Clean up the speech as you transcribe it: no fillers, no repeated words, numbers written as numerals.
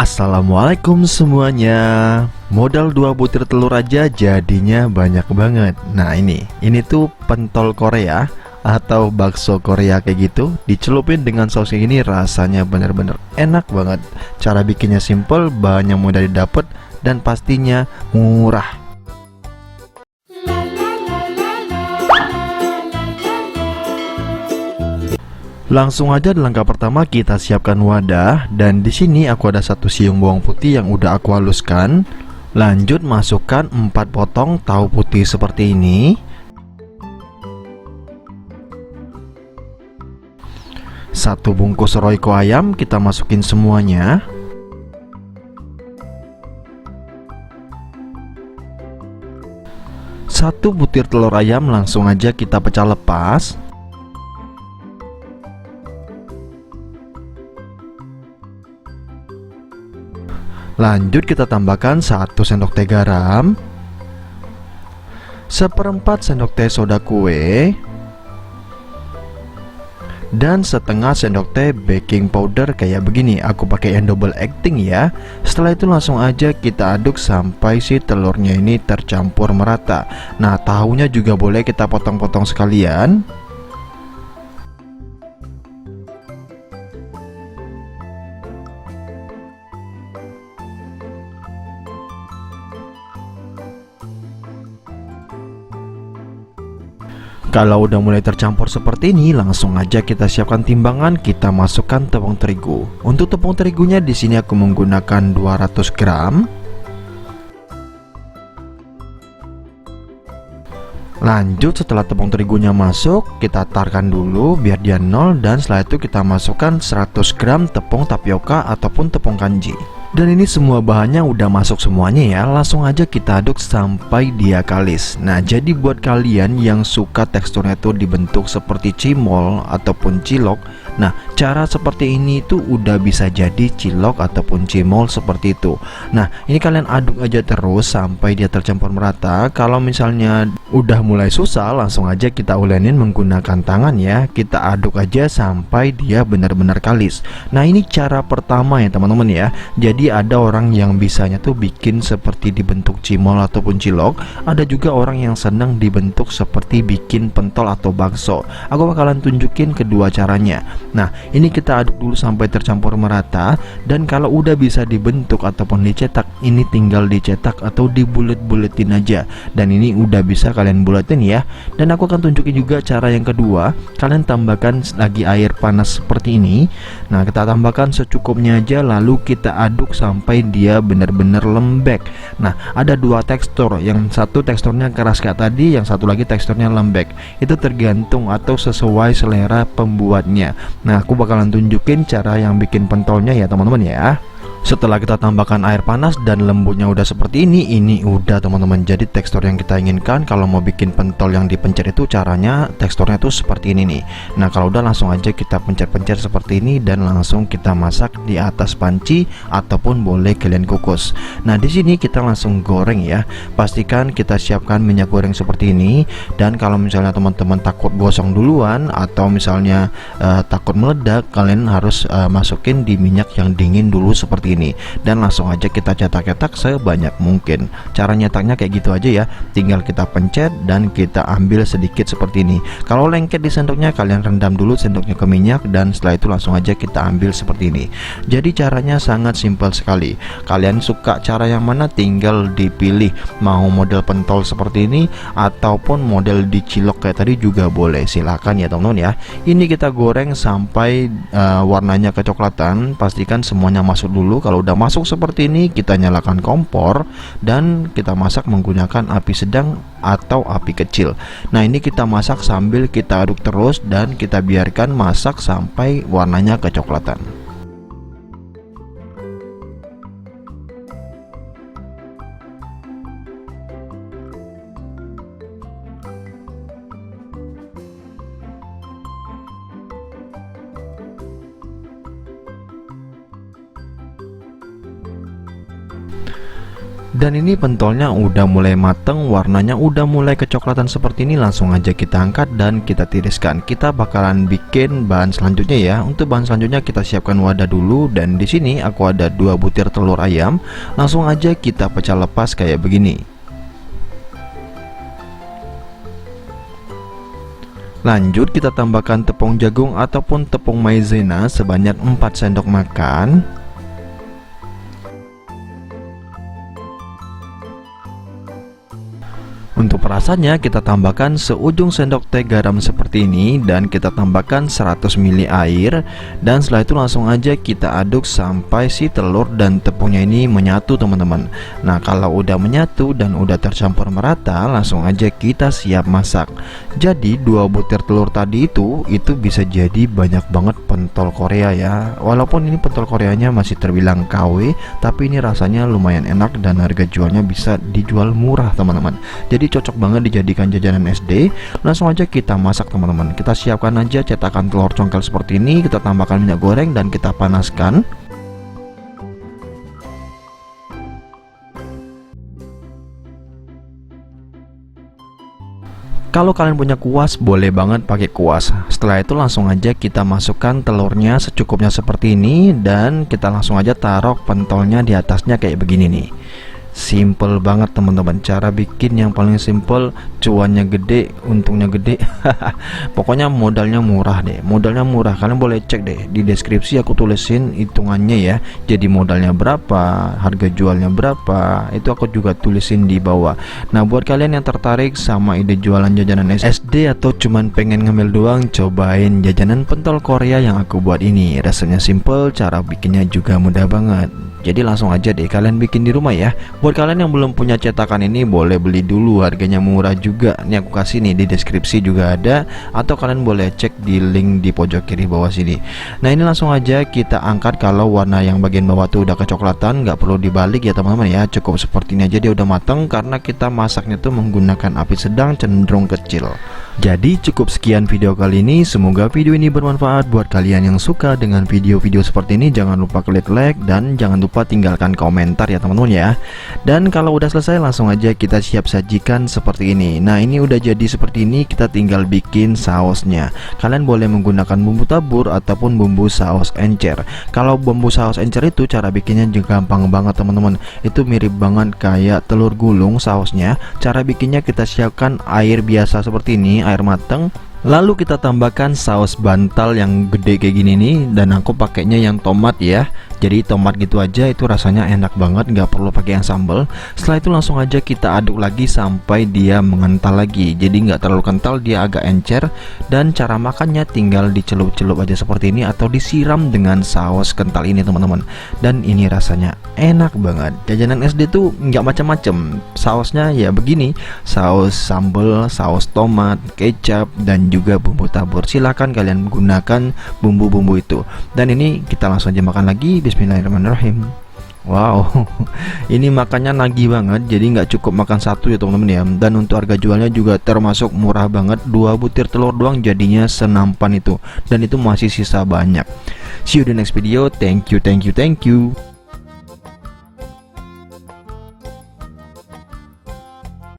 Assalamualaikum semuanya. Modal 2 butir telur aja jadinya banyak banget. Nah ini tuh pentol Korea atau bakso Korea kayak gitu. Dicelupin dengan saus ini rasanya bener-bener enak banget. Cara bikinnya simple, bahannya mudah didapat, dan pastinya murah. Langsung aja di langkah pertama kita siapkan wadah, dan di sini aku ada 1 siung bawang putih yang udah aku haluskan. Lanjut masukkan 4 potong tahu putih seperti ini. Satu bungkus royco ayam kita masukin semuanya. Satu butir telur ayam langsung aja kita pecah lepas. Lanjut kita tambahkan 1 sendok teh garam, 1/4 sendok teh soda kue, dan setengah sendok teh baking powder kayak begini. Aku pakai yang double acting ya. Setelah itu langsung aja kita aduk sampai si telurnya ini tercampur merata. Nah, tahunya juga boleh kita potong-potong sekalian. Kalau udah mulai tercampur seperti ini, langsung aja kita siapkan timbangan, kita masukkan tepung terigu. Untuk tepung terigunya di sini aku menggunakan 200 gram. Lanjut setelah tepung terigunya masuk, kita tarkan dulu biar dia nol, dan setelah itu kita masukkan 100 gram tepung tapioka ataupun tepung kanji. Dan ini semua bahannya udah masuk semuanya ya. Langsung aja kita aduk sampai dia kalis. Nah, jadi buat kalian yang suka teksturnya tuh dibentuk seperti cimol ataupun cilok, nah cara seperti ini tuh udah bisa jadi cilok ataupun cimol seperti itu. Nah, ini kalian aduk aja terus sampai dia tercampur merata. Kalau misalnya udah mulai susah, langsung aja kita ulenin menggunakan tangan ya. Kita aduk aja sampai dia benar-benar kalis. Nah, ini cara pertama ya teman-teman ya. Jadi ada orang yang bisanya tuh bikin seperti dibentuk cimol ataupun cilok. Ada juga orang yang senang dibentuk seperti bikin pentol atau bakso. Aku bakalan tunjukin kedua caranya. Nah, ini kita aduk dulu sampai tercampur merata. Dan kalau udah bisa dibentuk ataupun dicetak, ini tinggal dicetak atau dibulet-buletin aja. Dan ini udah bisa kalian buletin ya. Dan aku akan tunjukin juga cara yang kedua. Kalian tambahkan lagi air panas seperti ini. Nah, kita tambahkan secukupnya aja, lalu kita aduk sampai dia benar-benar lembek. Nah, ada 2 tekstur. Yang satu teksturnya keras kayak tadi, yang satu lagi teksturnya lembek. Itu tergantung atau sesuai selera pembuatnya. Nah, aku bakalan tunjukin cara yang bikin pentolnya ya teman-teman ya. Setelah kita tambahkan air panas dan lembutnya udah seperti ini udah teman-teman jadi tekstur yang kita inginkan. Kalau mau bikin pentol yang dipencet itu caranya teksturnya tuh seperti ini nih. Nah, kalau udah langsung aja kita pencet-pencet seperti ini dan langsung kita masak di atas panci ataupun boleh kalian kukus. Nah, di sini kita langsung goreng ya. Pastikan kita siapkan minyak goreng seperti ini. Dan kalau misalnya teman-teman takut gosong duluan atau misalnya takut meledak, kalian harus masukin di minyak yang dingin dulu seperti ini, dan langsung aja kita cetak-cetak sebanyak mungkin. Cara nyetaknya kayak gitu aja ya, tinggal kita pencet dan kita ambil sedikit seperti ini. Kalau lengket di sendoknya, kalian rendam dulu sendoknya ke minyak, dan setelah itu langsung aja kita ambil seperti ini. Jadi caranya sangat simpel sekali. Kalian suka cara yang mana tinggal dipilih, mau model pentol seperti ini ataupun model dicilok kayak tadi juga boleh, silakan ya teman-teman ya. Ini kita goreng sampai warnanya kecoklatan. Pastikan semuanya masuk dulu. Kalau udah masuk seperti ini, kita nyalakan kompor dan kita masak menggunakan api sedang atau api kecil. Nah, ini kita masak sambil kita aduk terus dan kita biarkan masak sampai warnanya kecoklatan. Dan ini pentolnya udah mulai mateng, warnanya udah mulai kecoklatan seperti ini. Langsung aja kita angkat dan kita tiriskan. Kita bakalan bikin bahan selanjutnya ya. Untuk bahan selanjutnya kita siapkan wadah dulu, dan di sini aku ada 2 butir telur ayam. Langsung aja kita pecah lepas kayak begini. Lanjut kita tambahkan tepung jagung ataupun tepung maizena sebanyak 4 sendok makan. Untuk perasannya kita tambahkan seujung sendok teh garam seperti ini, dan kita tambahkan 100 ml air, dan setelah itu langsung aja kita aduk sampai si telur dan tepungnya ini menyatu teman-teman. Nah kalau udah menyatu dan udah tercampur merata, langsung aja kita siap masak. Jadi 2 butir telur tadi itu bisa jadi banyak banget pentol Korea ya. Walaupun ini pentol Koreanya masih terbilang KW, tapi ini rasanya lumayan enak dan harga jualnya bisa dijual murah teman-teman. Jadi cocok banget dijadikan jajanan SD. Langsung aja kita masak teman-teman. Kita siapkan aja cetakan telur congkel seperti ini, kita tambahkan minyak goreng dan kita panaskan. Kalau kalian punya kuas, boleh banget pakai kuas. Setelah itu langsung aja kita masukkan telurnya secukupnya seperti ini, dan kita langsung aja taruh pentolnya di atasnya kayak begini nih. Simple banget teman-teman, cara bikin yang paling simple, cuannya gede, untungnya gede. Pokoknya modalnya murah deh, modalnya murah. Kalian boleh cek deh di deskripsi, aku tulisin hitungannya ya. Jadi modalnya berapa, harga jualnya berapa, itu aku juga tulisin di bawah. Nah buat kalian yang tertarik sama ide jualan jajanan SD atau cuman pengen ngemil doang, cobain jajanan pentol Korea yang aku buat ini. Rasanya simple, cara bikinnya juga mudah banget. Jadi langsung aja deh kalian bikin di rumah ya. Buat kalian yang belum punya cetakan ini, boleh beli dulu, harganya murah juga. Ini aku kasih nih di deskripsi juga ada, atau kalian boleh cek di link di pojok kiri bawah sini. Nah ini langsung aja kita angkat. Kalau warna yang bagian bawah tuh udah kecoklatan, nggak perlu dibalik ya teman-teman ya. Cukup seperti ini aja dia udah mateng, karena kita masaknya tuh menggunakan api sedang cenderung kecil. Jadi cukup sekian video kali ini. Semoga video ini bermanfaat buat kalian yang suka dengan video-video seperti ini. Jangan lupa klik like dan jangan lupa tinggalkan komentar ya teman-teman ya. Dan kalau udah selesai langsung aja kita siap sajikan seperti ini. Nah ini udah jadi seperti ini, kita tinggal bikin sausnya. Kalian boleh menggunakan bumbu tabur ataupun bumbu saus encer. Kalau bumbu saus encer itu cara bikinnya juga gampang banget teman-teman. Itu mirip banget kayak telur gulung sausnya. Cara bikinnya kita siapkan air biasa seperti ini, air mateng. Lalu kita tambahkan saus bantal yang gede kayak gini nih, dan aku pakainya yang tomat ya. Jadi tomat gitu aja, itu rasanya enak banget, nggak perlu pakai yang sambal. Setelah itu langsung aja kita aduk lagi sampai dia mengental lagi. Jadi nggak terlalu kental, dia agak encer. Dan cara makannya tinggal dicelup-celup aja seperti ini, atau disiram dengan saus kental ini teman-teman. Dan ini rasanya enak banget. Jajanan SD tuh nggak macam-macam. Sausnya ya begini, saus sambal, saus tomat, kecap, dan juga bumbu tabur. Silahkan kalian gunakan bumbu-bumbu itu. Dan ini kita langsung aja makan lagi. Bismillahirrahmanirrahim. Wow, ini makannya nagih banget. Jadi nggak cukup makan satu ya teman-teman ya. Dan untuk harga jualnya juga termasuk murah banget. 2 butir telur doang jadinya senampan itu. Dan itu masih sisa banyak. See you di next video. Thank you.